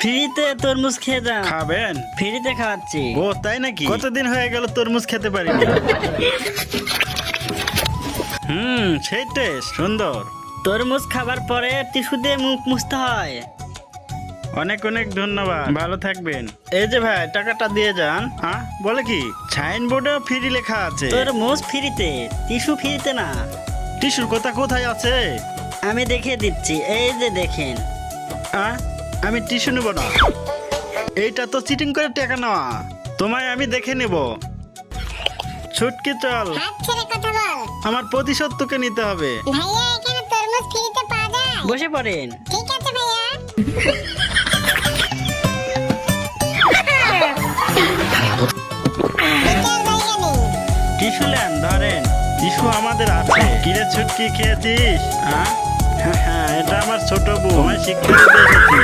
ফ্রিতে তরমুজ খেয়ে যান। খাবেন? ফ্রিতে খাওয়াচ্ছি। ও তাই নাকি? কতদিন হয়ে গেল তরমুজ খেতে পারিনি। সেই টেস্ট সুন্দর। তরমুজ খাবার পরে টিস্যু দিয়ে মুখ মুছতে হয়। অনেক অনেক ধন্যবাদ, ভালো থাকবেন। এই যে ভাই, টাকাটা দিয়ে যান। হ্যাঁ বলে কি? সাইনবোর্ডেও ফ্রি লেখা আছে। তরমুজ ফ্রিতে, টিস্যু ফ্রিতে না। টিস্যুর কথা কোথায় আছে? আমি দেখিয়ে দিচ্ছি, এই যে দেখেন। আমি টিস্যু নেব না। এইটা তো চিটিং করে টাকা নেওয়া। তোমায় আমি দেখে নেব। ছুটকি চল, হাত ছেড়ে কথা বল। আমার প্রতিশোধ তোকে নিতে হবে। ভাইয়া এখানে তরমুজ ফ্রিতে পাওয়া যায়? বসে পড়েন। ঠিক আছে ভাইয়া। এটার জায়গা নেই। টিস্যু নেন, ধরেন। টিস্যু আমাদের আছে। কিরে ছুটকি, খেয়েছিস? হ্যাঁ, এটা আমার ছোট বউ, আমি শিক্ষা দিতে এসেছি।